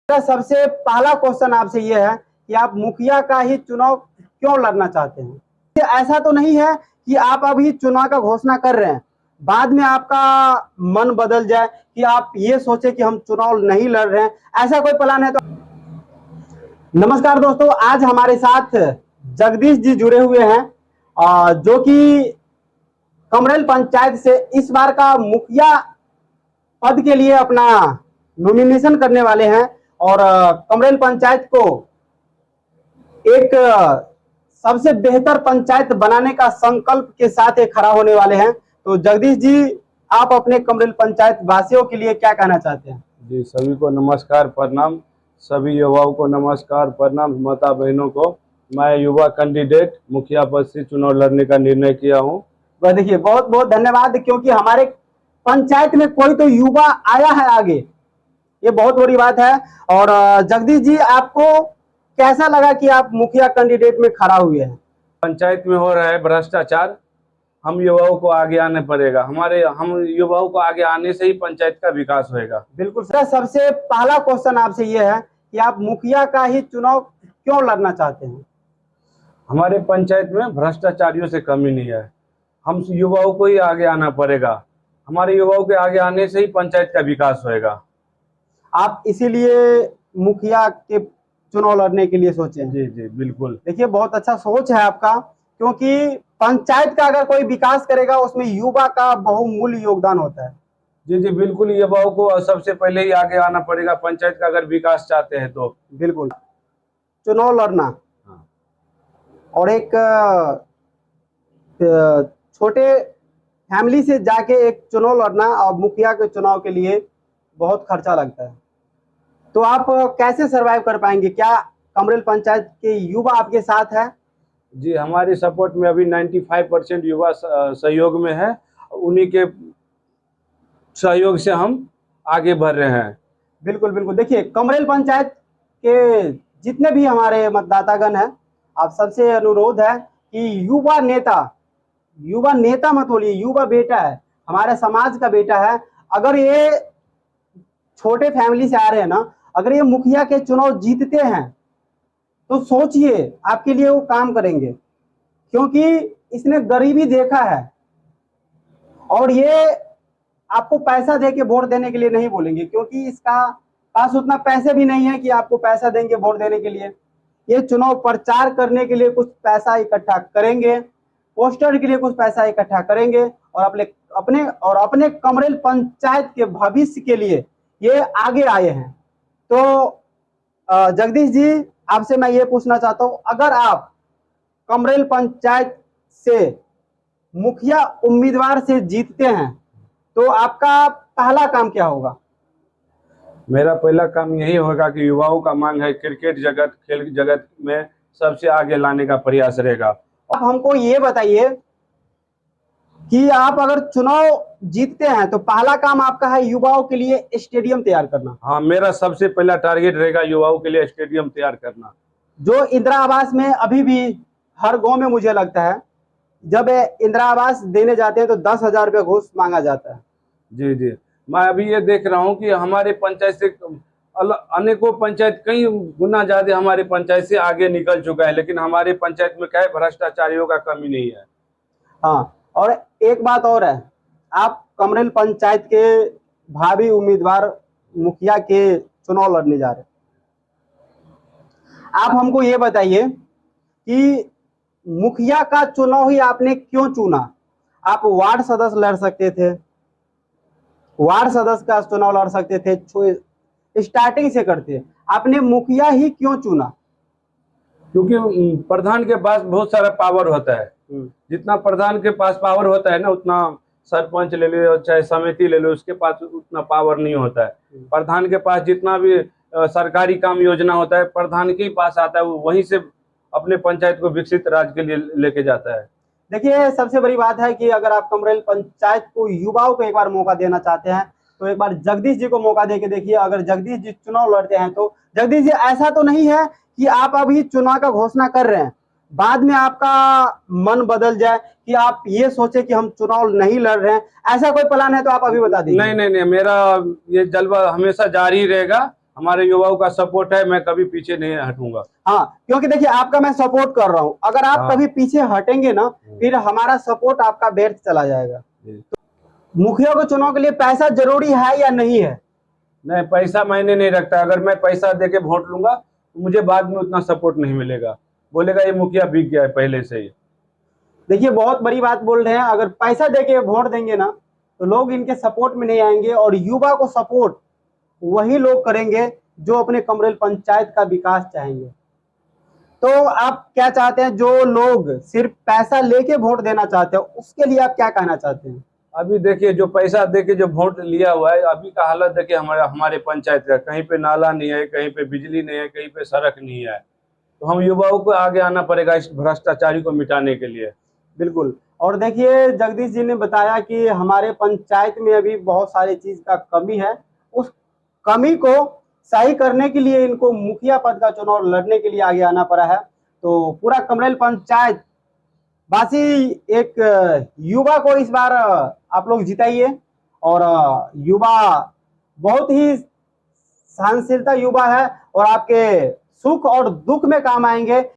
मेरा सबसे पहला क्वेश्चन आपसे ये है कि आप मुखिया का ही चुनाव क्यों लड़ना चाहते हैं। ऐसा तो नहीं है कि आप अभी चुनाव का घोषणा कर रहे हैं, बाद में आपका मन बदल जाए कि आप ये सोचे कि हम चुनाव नहीं लड़ रहे हैं, ऐसा कोई प्लान है तो। नमस्कार दोस्तों, आज हमारे साथ जगदीश जी जुड़े हुए हैं जो कि कमरेल पंचायत से इस बार का मुखिया पद के लिए अपना नॉमिनेशन करने वाले हैं और कमरेल पंचायत को एक सबसे बेहतर पंचायत बनाने का संकल्प के साथ खड़ा होने वाले हैं। तो जगदीश जी, आप अपने कमरेल पंचायत वासियों के लिए क्या कहना चाहते हैं? जी, सभी को नमस्कार प्रणाम, सभी युवाओं को नमस्कार प्रणाम, माता बहनों को। मैं युवा कैंडिडेट मुखिया पद से चुनाव लड़ने का निर्णय किया हूं। बस देखिए, बहुत बहुत धन्यवाद, क्योंकि हमारे पंचायत में कोई तो युवा आया है आगे, ये बहुत बड़ी बात है। और जगदीश जी, आपको कैसा लगा कि आप मुखिया कैंडिडेट में खड़ा हुए हैं? पंचायत में हो रहा है भ्रष्टाचार, हम युवाओं को आगे आने पड़ेगा। हम युवाओं को आगे आने से ही पंचायत का विकास होएगा। बिल्कुल सर, सबसे पहला क्वेश्चन आपसे ये है कि आप मुखिया का ही चुनाव क्यों लड़ना चाहते हैं? हमारे पंचायत में भ्रष्टाचारियों से कमी नहीं है, हम युवाओं को ही आगे आना पड़ेगा। हमारे युवाओं के आगे आने से ही पंचायत का विकास होएगा। आप इसीलिए मुखिया के चुनाव लड़ने के लिए सोचे हैं? जी जी बिल्कुल। देखिए, बहुत अच्छा सोच है आपका, क्योंकि पंचायत का अगर कोई विकास करेगा उसमें युवा का बहुमूल्य योगदान होता है। जी जी बिल्कुल, युवाओं को सबसे पहले ही आगे आना पड़ेगा पंचायत का अगर विकास चाहते हैं तो। बिल्कुल, चुनाव लड़ना हाँ। और एक छोटे फैमिली से जाके एक चुनाव लड़ना और मुखिया के चुनाव के लिए बहुत खर्चा लगता है, तो आप कैसे सरवाइव कर पाएंगे? क्या कमरेल पंचायत के युवा आपके साथ है? जी, हमारे सपोर्ट में अभी 95% युवा सहयोग में है, उन्हीं के सहयोग से हम आगे बढ़ रहे हैं। बिल्कुल बिल्कुल, देखिए, कमरेल पंचायत के जितने भी हमारे मतदातागण हैं, आप सबसे अनुरोध है कि युवा नेता मत बोलिए, युवा बेटा है, हमारे समाज का बेटा है। अगर ये छोटे फैमिली से आ रहे हैं ना, अगर ये मुखिया के चुनाव जीतते हैं तो सोचिए आपके लिए वो काम करेंगे, क्योंकि इसने गरीबी देखा है। और ये आपको पैसा देके वोट देने के लिए नहीं बोलेंगे, क्योंकि इसका पास उतना पैसे भी नहीं है कि आपको पैसा देंगे वोट देने के लिए। ये चुनाव प्रचार करने के लिए कुछ पैसा इकट्ठा करेंगे, पोस्टर के लिए कुछ पैसा इकट्ठा करेंगे और अपने कमरेल पंचायत के भविष्य के लिए ये आगे आए हैं। तो जगदीश जी, आपसे मैं ये पूछना चाहता हूँ, अगर आप कमरेल पंचायत से मुखिया उम्मीदवार से जीतते हैं तो आपका पहला काम क्या होगा? मेरा पहला काम यही होगा कि युवाओं का मांग है क्रिकेट जगत, खेल जगत में सबसे आगे लाने का प्रयास रहेगा। आप हमको ये बताइए कि आप अगर चुनाव जीतते हैं तो पहला काम आपका है युवाओं के लिए स्टेडियम तैयार करना। हाँ, मेरा सबसे पहला टारगेट रहेगा युवाओं के लिए स्टेडियम तैयार करना। जो इंदिरा आवास में अभी भी हर गांव में मुझे लगता है जब इंदिरा आवास देने जाते हैं तो 10,000 रुपये घूस मांगा जाता है। जी जी, मैं अभी ये देख रहा हूँ कि हमारे पंचायत से अनेकों पंचायत कई गुना ज्यादा हमारे पंचायत से आगे निकल चुका है, लेकिन हमारे पंचायत में क्या है, भ्रष्टाचारियों का कमी नहीं है। हाँ, और एक बात और है, आप कमरेल पंचायत के भावी उम्मीदवार मुखिया के चुनाव लड़ने जा रहे हैं। आप हमको ये बताइए कि मुखिया का चुनाव ही आपने क्यों चुना? आप वार्ड सदस्य लड़ सकते थे, वार्ड सदस्य का चुनाव लड़ सकते थे, स्टार्टिंग से करते, आपने मुखिया ही क्यों चुना? क्योंकि प्रधान के पास बहुत सारा पावर होता है। जितना प्रधान के पास पावर होता है ना, उतना सरपंच ले लो चाहे समिति ले लो, उसके पास उतना पावर नहीं होता है। प्रधान के पास जितना भी सरकारी काम योजना होता है प्रधान के पास आता है, वो वहीं से अपने पंचायत को विकसित राज्य के लिए लेके जाता है। देखिए, सबसे बड़ी बात है कि अगर आप कमरेल पंचायत को युवाओं को एक बार मौका देना चाहते हैं तो एक बार जगदीश जी को मौका देके देखिए। अगर जगदीश जी चुनाव लड़ते हैं तो जगदीश जी, ऐसा तो नहीं है कि आप अभी चुनाव का घोषणा कर रहे हैं, बाद में आपका मन बदल जाए कि आप ये सोचे कि हम चुनाव नहीं लड़ रहे हैं, ऐसा कोई प्लान है तो आप अभी बता दीजिए। नहीं नहीं नहीं, मेरा ये जलवा हमेशा जारी रहेगा। हमारे युवाओं का सपोर्ट है, मैं कभी पीछे नहीं हटूंगा। हाँ, क्योंकि देखिए आपका मैं सपोर्ट कर रहा हूँ, अगर आप हाँ। कभी पीछे हटेंगे ना फिर हमारा सपोर्ट आपका व्यर्थ चला जाएगा। मुखिया को चुनाव के लिए पैसा जरूरी है या नहीं है? नहीं, पैसा मायने नहीं रखता। अगर मैं पैसा दे के वोट लूंगा तो मुझे बाद में उतना सपोर्ट नहीं मिलेगा, बोलेगा ये मुखिया बिक गया है पहले से ही। देखिए बहुत बड़ी बात बोल रहे हैं, अगर पैसा देके वोट देंगे ना तो लोग इनके सपोर्ट में नहीं आएंगे और युवा को सपोर्ट वही लोग करेंगे जो अपने कमरेल पंचायत का विकास चाहेंगे। तो आप क्या चाहते हैं, जो लोग सिर्फ पैसा लेके वोट देना चाहते हैं उसके लिए आप क्या कहना चाहते हैं? अभी देखिए, जो पैसा दे के जो वोट लिया हुआ है, अभी का हालत देखिए हमारे पंचायत का, कहीं पे नाला नहीं है, कहीं पे बिजली नहीं है, कहीं पे सड़क नहीं है। तो हम युवाओं को आगे आना पड़ेगा इस भ्रष्टाचारी को मिटाने के लिए। बिल्कुल। और देखिए जगदीश जी ने बताया कि हमारे पंचायत में अभी बहुत सारी चीज का कमी है, उस कमी को सही करने के लिए इनको मुखिया पद का चुनाव लड़ने के लिए आगे आना पड़ा है। तो पूरा कमरेल पंचायत वासी एक युवा को इस बार आप लोग जिताइए और युवा बहुत ही सहनशीलता युवा है और आपके सुख और दुख में काम आएंगे।